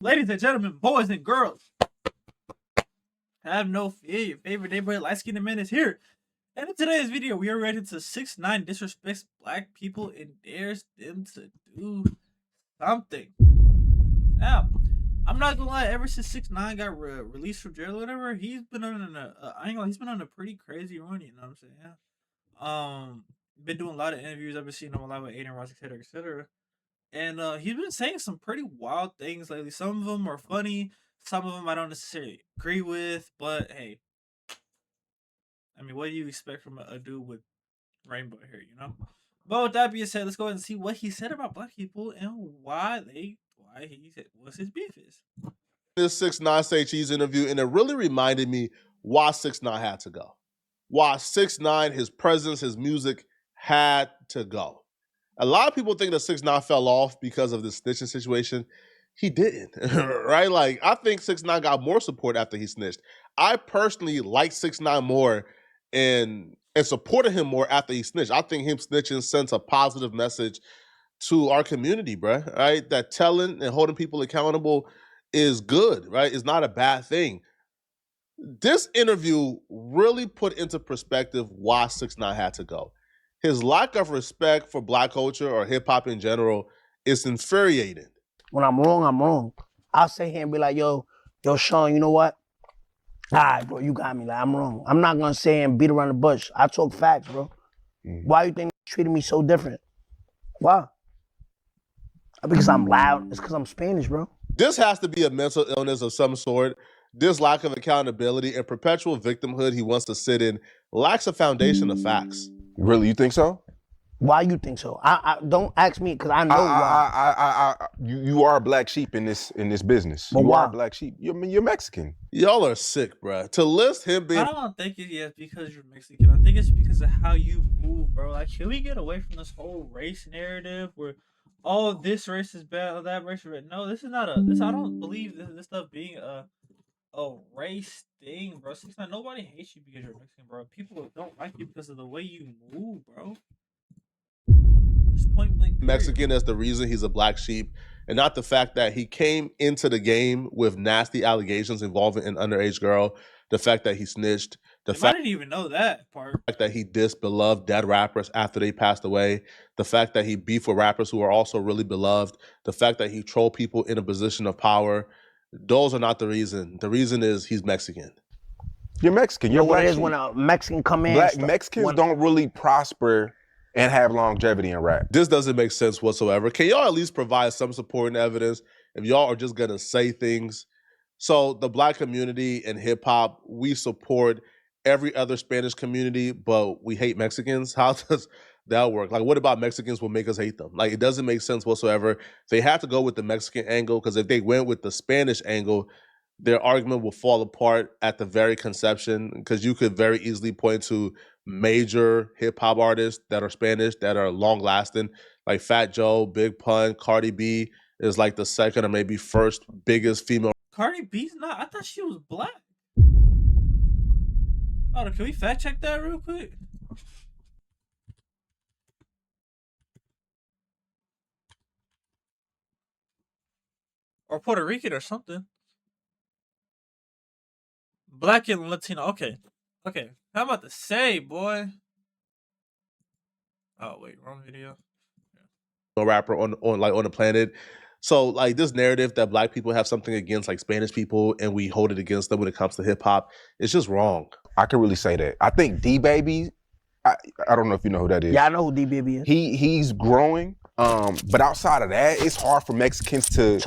Ladies and gentlemen, boys and girls, have no fear. Your favorite neighborhood light-skinned man is here. And in today's video, we are reacting to 6ix9ine disrespects black people and dares them to do something. Now, I'm not gonna lie. Ever since 6ix9ine got released from jail or whatever, he's been on I ain't gonna, he's been on a pretty crazy run. You know what I'm saying? Been doing a lot of interviews. I've been seeing him a lot with Aiden Ross, etc., etc. And he's been saying some pretty wild things lately. Some of them are funny. Some of them I don't necessarily agree with. But hey, I mean, what do you expect from a dude with rainbow hair, you know? But with that being said, let's go ahead and see what he said about black people and why he said what's his beef is. This 6ix9ine Say Cheese interview, and it really reminded me why 6ix9ine had to go. Why 6ix9ine, his presence, his music had to go. A lot of people think that 6ix9ine fell off because of the snitching situation. He didn't, right? Like, I think 6ix9ine got more support after he snitched. I personally like 6ix9ine more and supported him more after he snitched. I think him snitching sends a positive message to our community, bro, right? That telling and holding people accountable is good, right? It's not a bad thing. This interview really put into perspective why 6ix9ine had to go. His lack of respect for black culture or hip hop in general is infuriating. When I'm wrong, I'm wrong. I'll sit here and be like, yo, Sean, you know what? All right, bro, you got me. Like, I'm wrong. I'm not gonna say and beat around the bush. I talk facts, bro. Why you think they treated me so different? Why? Because I'm loud. It's because I'm Spanish, bro. This has to be a mental illness of some sort. This lack of accountability and perpetual victimhood he wants to sit in lacks a foundation of facts. Really, you think so? Why you think so? I don't ask me because I know why. You are a black sheep in this business. But you why? are a black sheep. You're Mexican. Y'all are sick, bro. To list him being... I don't think it's because you're Mexican. I think it's because of how you move, bro. Like, can we get away from this whole race narrative where, oh, this race is bad, or that race is bad? No, this is not a. This I don't believe this stuff being a race thing, bro. 6ix9ine, nobody hates you because you're Mexican, bro. People don't like you because of the way you move, bro. Just point blank. Mexican as the reason he's a black sheep, and not the fact that he came into the game with nasty allegations involving an underage girl, the fact that he snitched, the fact I didn't even know that part. that he dissed beloved dead rappers after they passed away, the fact that he beefed with rappers who are also really beloved, the fact that he trolled people in a position of power. Those are not the reason. The reason is he's Mexican. You're Mexican. You know You're what black it is sheep. when a Mexican come in? Black Mexicans don't really prosper and have longevity in rap. This doesn't make sense whatsoever. Can y'all at least provide some supporting evidence if y'all are just gonna say things? So the black community and hip hop, we support every other Spanish community, but we hate Mexicans. How does that work? Like, what about Mexicans will make us hate them? Like, it doesn't make sense whatsoever. They have to go with the Mexican angle, because if they went with the Spanish angle, their argument will fall apart at the very conception, because you could very easily point to major hip-hop artists that are Spanish that are long-lasting, like Fat Joe, Big Pun, Cardi B is like the second or maybe first biggest female. Cardi B's not. I thought she was black. Oh, can we fact check that real quick? Or Puerto Rican or something. Black and Latino. Okay. Okay. How about to say, boy? Oh wait, wrong video. Rapper on the planet. So like this narrative that black people have something against like Spanish people and we hold it against them when it comes to hip hop, it's just wrong. I can really say that. I think D-Baby, I don't know if you know who that is. Yeah, I know who D-Baby is. He's growing. But outside of that, it's hard for Mexicans to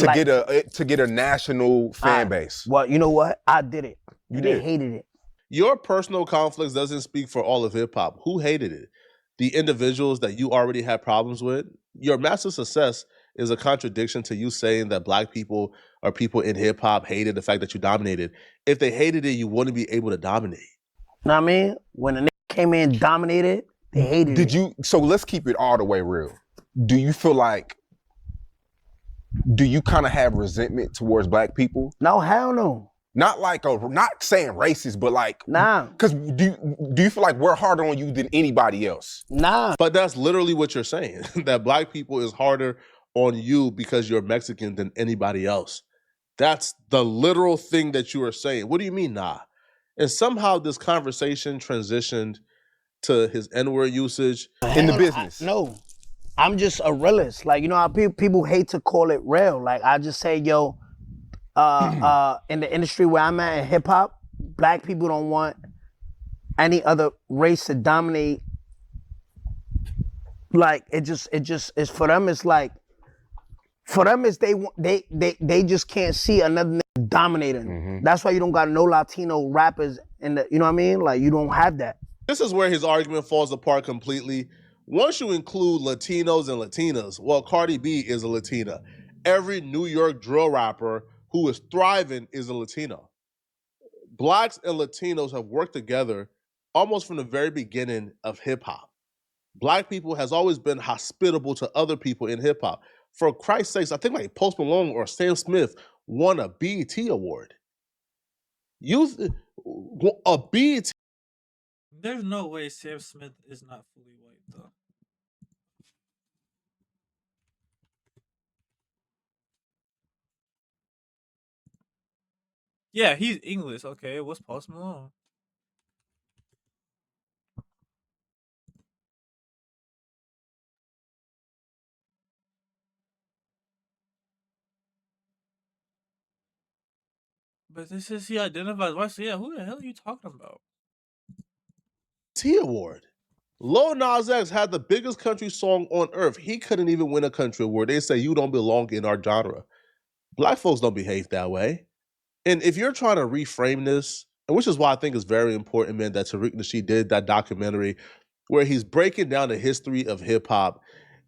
get a national fan base. Well, you know what? I did it. They hated it. Your personal conflicts doesn't speak for all of hip hop. Who hated it? The individuals that you already had problems with. Your massive success is a contradiction to you saying that black people or people in hip hop hated the fact that you dominated. If they hated it, you wouldn't be able to dominate. Know what I mean? When a nigga came in and dominated, they hated it. So let's keep it all the way real. Do you feel like, do you kind of have resentment towards black people? No, hell no. Not like not saying racist, but like, nah. Because do you feel like we're harder on you than anybody else? Nah. But that's literally what you're saying, that black people is harder on you because you're Mexican than anybody else. That's the literal thing that you are saying. What do you mean, nah? And somehow this conversation transitioned to his N-word usage. In the business. No, I'm just a realist. Like, you know how people hate to call it real. Like, I just say, yo, in the industry where I'm at in hip hop, black people don't want any other race to dominate. Like, it just is for them. It's like, for them, it's they just can't see another nigga dominating. That's why you don't got no Latino rappers in the, you know what I mean? Like, you don't have that. This is where his argument falls apart completely. Once you include Latinos and Latinas, well, Cardi B is a Latina. Every New York drill rapper who is thriving is a Latino. Blacks and Latinos have worked together almost from the very beginning of hip hop. Black people has always been hospitable to other people in hip hop. For Christ's sakes, I think like Post Malone or Sam Smith won a BET award. A BET. There's no way Sam Smith is not fully white, though. Yeah, he's English. Okay, what's Post Malone? But this is he identifies white. So yeah, who the hell are you talking about? Award. Lil Nas X had the biggest country song on earth. He couldn't even win a country award. They say you don't belong in our genre. Black folks don't behave that way. And if you're trying to reframe this, and which is why I think it's very important, man, that Tariq Nasheed did that documentary where he's breaking down the history of hip hop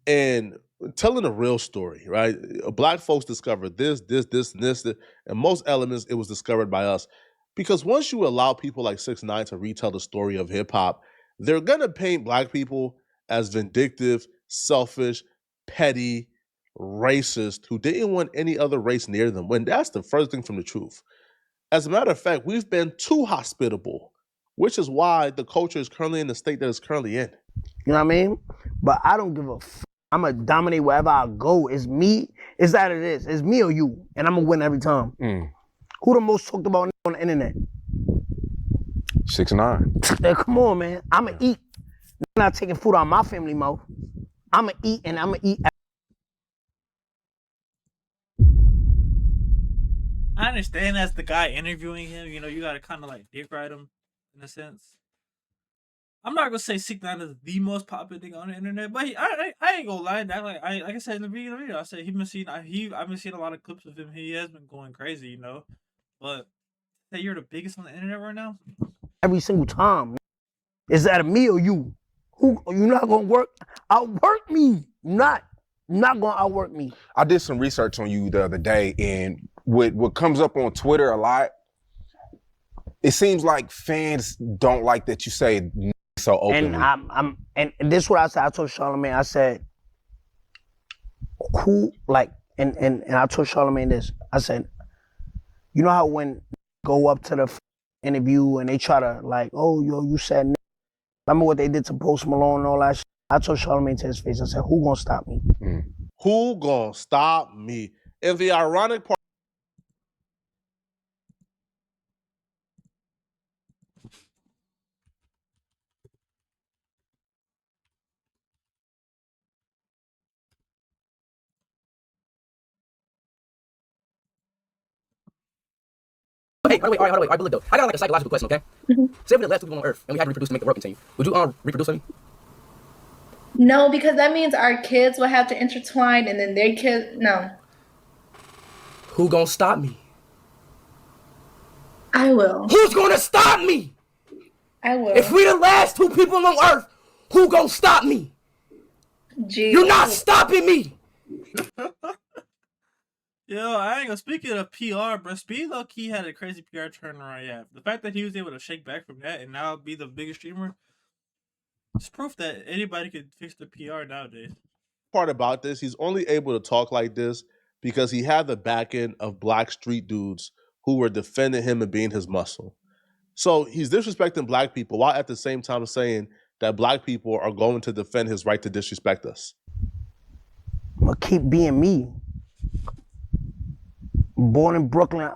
and telling a real story, right? Black folks discovered this, and most elements it was discovered by us. Because once you allow people like 6ix9ine to retell the story of hip hop, they're gonna paint black people as vindictive, selfish, petty, racist, who didn't want any other race near them, when that's the first thing from the truth. As a matter of fact, we've been too hospitable, which is why the culture is currently in the state that it's currently in. You know what I mean? But I don't give a f. I'm going to dominate wherever I go. It's me. It's that it is. It's me or you. And I'm going to win every time. Who the most talked about on the internet? 6ix9ine. Come on, man. I'm going to eat. I'm not taking food out of my family mouth. I'm going to eat, and I'm going to eat. I understand that's the guy interviewing him. You know, you gotta kind of like dick ride him in a sense. I'm not gonna say 6ix9ine is the most popular thing on the internet, but I ain't gonna lie. That like I said in the beginning of the video, I said I've been seeing a lot of clips of him. He has been going crazy, you know. But say you're the biggest on the internet right now. Every single time, is that me or you? Who you're not gonna outwork me? Not gonna outwork me. I did some research on you the other day, and what comes up on Twitter a lot, it seems like fans don't like that you say so openly. And this is what I said. I told Charlamagne, I said, who like and I told Charlamagne this. I said, you know how when go up to the interview and they try to like, oh yo, you said, remember what they did to Post Malone and all that shit? I told Charlamagne to his face, I said, who gonna stop me? Who gonna stop me? And the ironic part. Hey, hold on, wait, but look though. I got like a psychological question, okay? Say we're the last two people on Earth and we had to reproduce to make the world continue. Would you reproduce with me? No, because that means our kids will have to intertwine and then their kids, no. Who gonna stop me? I will. Who's gonna stop me? I will. If we the last two people on Earth, who gonna stop me? Gee. You're not stopping me. Yo, I ain't gonna speak of PR, but Speed low key had a crazy PR turnaround. Yeah, the fact that he was able to shake back from that and now be the biggest streamer, it's proof that anybody could fix the PR nowadays. Part about this, he's only able to talk like this because he had the back end of black street dudes who were defending him and being his muscle. So he's disrespecting black people while at the same time saying that black people are going to defend his right to disrespect us. I'ma keep being me. Born in Brooklyn,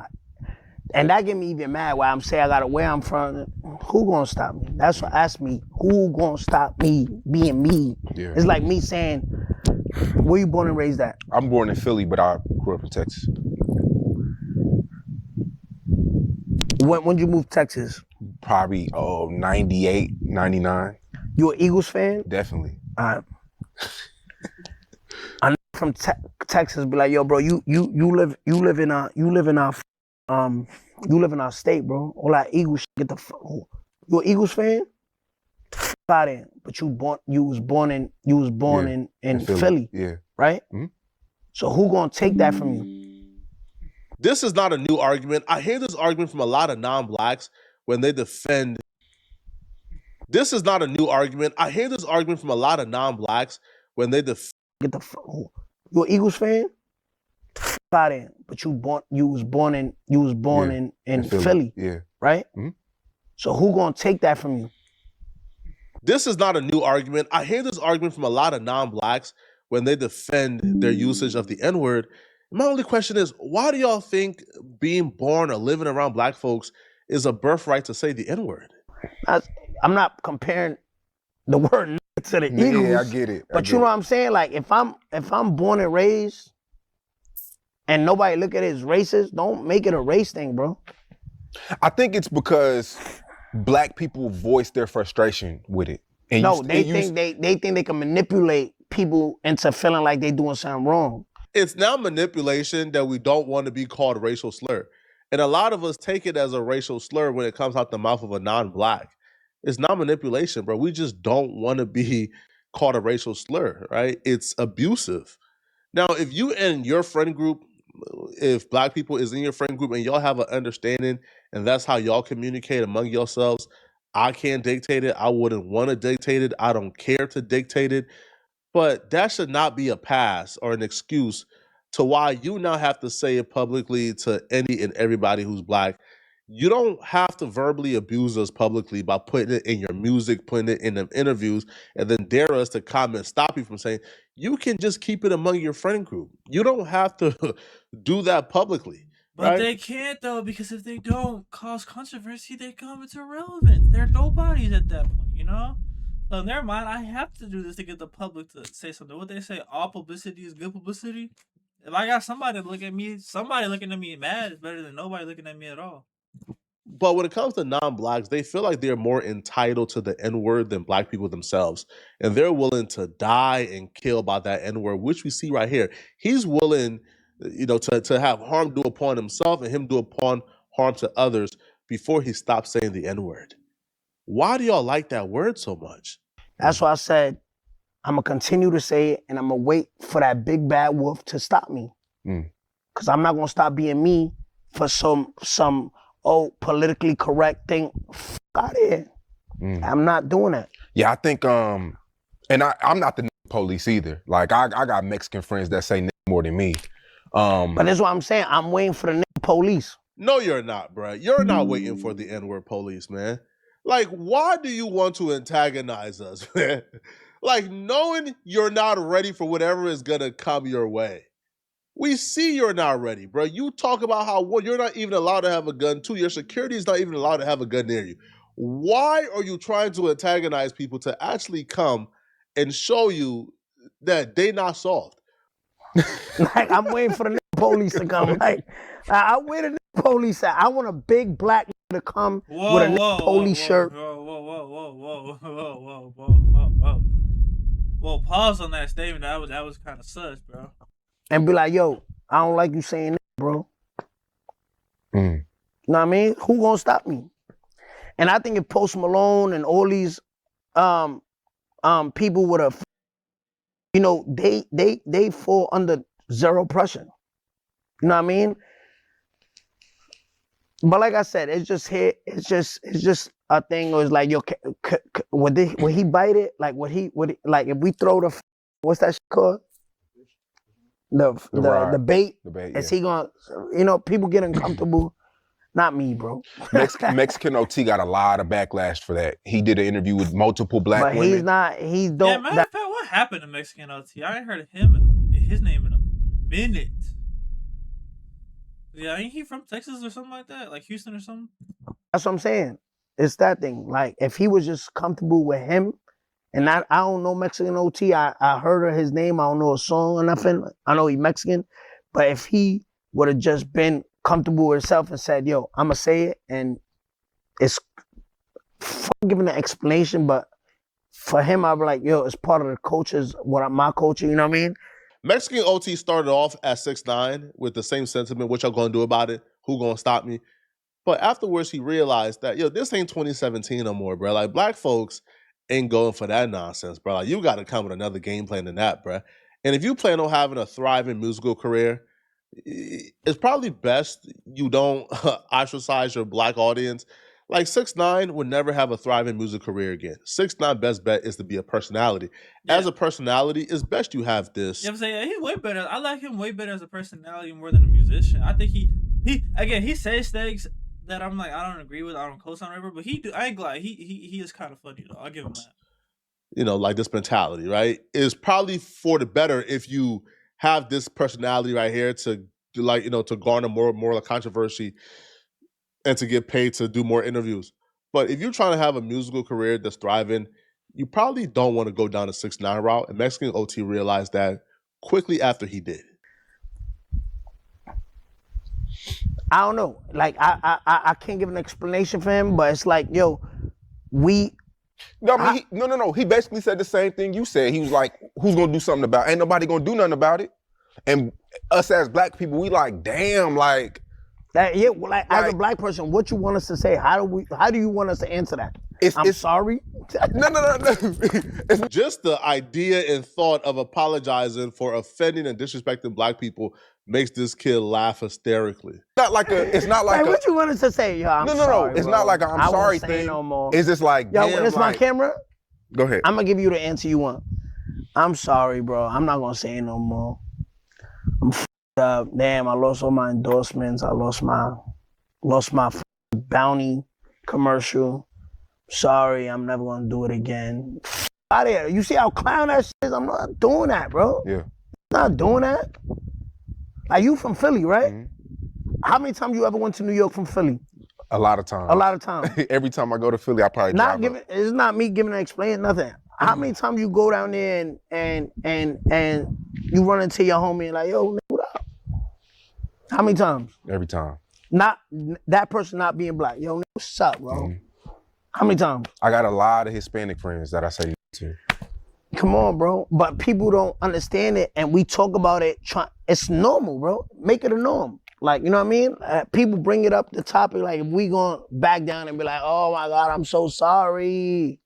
and that get me even mad. Why I'm saying I gotta where I'm from. Who gonna stop me? That's what ask me. Who gonna stop me being me? Yeah. It's like me saying, where you born and raised at? I'm born in Philly, but I grew up in Texas. When you moved to Texas? Probably 98, 99. You an Eagles fan? Definitely. I know from Texas be like, yo, bro, you live in our state, bro. All that Eagles shit, get the fuck. You an Eagles fan? Got in, but you was born in Philly. Yeah. Right? Mm-hmm. So who gonna take that from you? This is not a new argument. I hear this argument from a lot of non-blacks when they defend. This is not a new argument. I hear this argument from a lot of non-blacks when they defend. Get the fuck. You an Eagles fan? Got in, but you was born in Philly. Yeah. Right? Mm-hmm. So who gonna take that from you? This is not a new argument. I hear this argument from a lot of non-blacks when they defend their usage of the N-word. My only question is, why do y'all think being born or living around black folks is a birthright to say the N-word? I'm not comparing the word to the Eagles. Yeah, I get it. But you know what I'm saying? Like if I'm born and raised and nobody look at it as racist, don't make it a race thing, bro. I think it's because black people voice their frustration with it. And no, they think they can manipulate people into feeling like they doing something wrong. It's now manipulation that we don't want to be called a racial slur. And a lot of us take it as a racial slur when it comes out the mouth of a non-black. It's not manipulation, bro. We just don't want to be called a racial slur, right? It's abusive. Now, if you and your friend group, if black people is in your friend group and y'all have an understanding and that's how y'all communicate among yourselves, I can't dictate it. I wouldn't want to dictate it. I don't care to dictate it. But that should not be a pass or an excuse to why you now have to say it publicly to any and everybody who's black. You don't have to verbally abuse us publicly by putting it in your music, putting it in them interviews, and then dare us to comment, stop you from saying. You can just keep it among your friend group. You don't have to do that publicly. But right? They can't though, because if they don't cause controversy, they come into irrelevant. They're nobodies at that point, you know? So in their mind, I have to do this to get the public to say something. What they say, all publicity is good publicity. If I got somebody looking at me mad is better than nobody looking at me at all. But when it comes to non-blacks, they feel like they're more entitled to the N-word than black people themselves. And they're willing to die and kill by that N-word, which we see right here. He's willing, to have harm do upon himself and him do upon harm to others before he stops saying the N-word. Why do y'all like that word so much? That's why I said I'm going to continue to say it and I'm going to wait for that big bad wolf to stop me. Because I'm not going to stop being me for some politically correct thing. F out of here. I'm not doing that. Yeah, I think, and I'm not the police either. Like, I got Mexican friends that say more than me. But that's what I'm saying. I'm waiting for the police. No, you're not, bro. You're not waiting for the N-word police, man. Like, why do you want to antagonize us, man? Like, knowing you're not ready for whatever is going to come your way. We see you're not ready, bro. You talk about how, one, you're not even allowed to have a gun. Two, your security is not even allowed to have a gun near you. Why are you trying to antagonize people to actually come and show you that they not soft? Like, I'm waiting for the police to come. Like, I wait the police. I want a big black to come with a police shirt. Whoa, pause on that statement. That was kind of sus, bro. And be like, yo, I don't like you saying that, bro. You know what I mean? Who gonna stop me? And I think if Post Malone and all these people with a, they fall under zero pressure. You know what I mean? But like I said, it's just a thing. It was like, yo, would he bite it? Like, would he if we throw the, what's that shit called? The bait. Is he gonna, people get uncomfortable? Not me, bro. Mexican OT got a lot of backlash for that. He did an interview with multiple black women. But he don't. Yeah, matter of fact, what happened to Mexican OT? I ain't heard of him his name in a minute. Yeah, ain't he from Texas or something like that? Like Houston or something? That's what I'm saying. It's that thing. Like, if he was just comfortable with him, and I don't know Mexican OT. I heard of his name. I don't know a song or nothing. I know he's Mexican. But if he would have just been comfortable with himself and said, yo, I'm going to say it, and it's giving an explanation, but for him, I'd be like, yo, it's part of the cultures, my culture, you know what I mean? Mexican OT started off at 6ix9ine with the same sentiment, what y'all gonna do about it? Who gonna stop me? But afterwards, he realized that, yo, this ain't 2017 no more, bro. Like, black folks ain't going for that nonsense, bro. Like, you got to come with another game plan than that, bro. And if you plan on having a thriving musical career, it's probably best you don't ostracize your black audience. Like, 6ix9ine would never have a thriving music career again. 6ix9ine best bet is to be a personality. Yeah. As a personality, it's best you have this. Yeah, I'm saying he's way better. I like him way better as a personality more than a musician. I think he says things that I'm like, I don't agree with, I don't co-sign whatever, but I ain't glad he is kind of funny though. I'll give him that. You know, like this mentality, right? It's probably for the better if you have this personality right here to like, you know, to garner more controversy and to get paid to do more interviews. But if you're trying to have a musical career that's thriving, you probably don't want to go down the 6ix9ine route. And Mexican OT realized that quickly after he did. I don't know. Like, I can't give an explanation for him, but it's like, yo, No, I mean, no. He basically said the same thing you said. He was like, who's gonna do something about it? Ain't nobody gonna do nothing about it. And us as black people, we like, damn, like that. Yeah, like as a black person, what you want us to say? How do you want us to answer that? I'm sorry. No. It's just the idea and thought of apologizing for offending and disrespecting black people makes this kid laugh hysterically. It's not like what you want us to say? Yo, I'm sorry, it's bro. not like I'm sorry thing. No more. It's just like, yo, damn, when it's my camera, go ahead. I'm gonna give you the answer you want. I'm sorry, bro. I'm not gonna say it no more. I'm f***ed up. Damn, I lost all my endorsements. I lost my bounty commercial. Sorry, I'm never gonna do it again. Out of here. You see how clown that shit is? I'm not doing that, bro. Yeah. Not doing that. Like, you from Philly, right? Mm-hmm. How many times you ever went to New York from Philly? A lot of times. A lot of times. Every time I go to Philly, I probably drive up. It's not me giving an explain nothing. How many times you go down there and you run into your homie and like, yo, what up? How many times? Every time. Not that person not being black. Yo, what's up, bro? Mm-hmm. How many times? I got a lot of Hispanic friends that I say to. Come on, bro. But people don't understand it, and we talk about it. It's normal, bro. Make it a norm. Like, you know what I mean? People bring it up, the topic, like, if we gonna back down and be like, oh my God, I'm so sorry.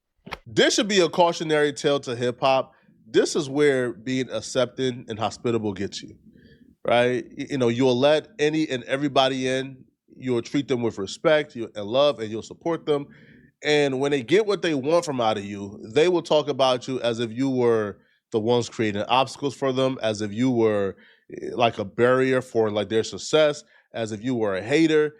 This should be a cautionary tale to hip hop. This is where being accepting and hospitable gets you, right? You know, you'll let any and everybody in. You'll treat them with respect and love, and you'll support them. And when they get what they want from out of you, they will talk about you as if you were the ones creating obstacles for them, as if you were like a barrier for like their success, as if you were a hater.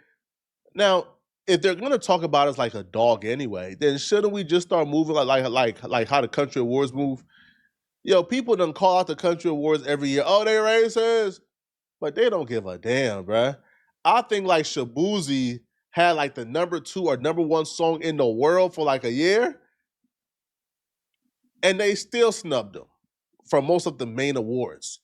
Now, if they're gonna talk about us like a dog anyway, then shouldn't we just start moving like how the country awards move? Yo, people done call out the country awards every year. Oh, they racist, but they don't give a damn, bruh. I think like Shabuzi had like the #2 or #1 song in the world for like a year, and they still snubbed him from most of the main awards.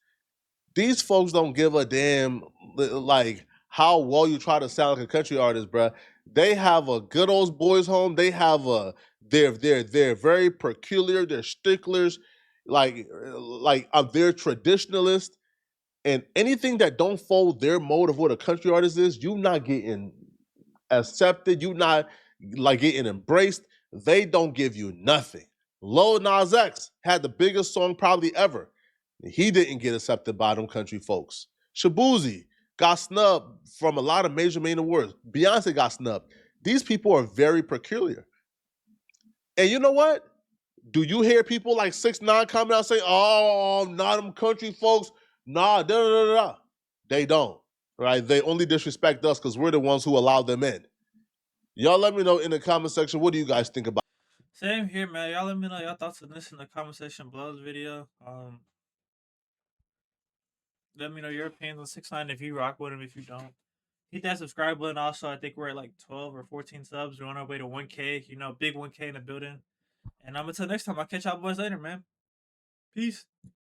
These folks don't give a damn like how well you try to sound like a country artist, bruh. They have a good old boys home. They have they're very peculiar. They're sticklers, like they're traditionalist, and anything that don't follow their mode of what a country artist is, you not getting accepted, you not like getting embraced. They don't give you nothing. Lil Nas X had the biggest song probably ever. He didn't get accepted by them country folks. Shabuzi got snubbed from a lot of major main awards. Beyonce got snubbed. These people are very peculiar. And you know what? Do you hear people like 6ix9ine coming out saying, oh, not them country folks? Nah, da-da-da-da. They don't, right? They only disrespect us because we're the ones who allow them in. Y'all let me know in the comment section, what do you guys think about it? Same here, man. Y'all let me know your thoughts on this in the comment section below this video. Let me know your opinions on 6ix9ine if you rock with him, if you don't. Hit that subscribe button. Also, I think we're at like 12 or 14 subs. We're on our way to 1K. You know, big 1K in the building. And until next time, I'll catch y'all boys later, man. Peace.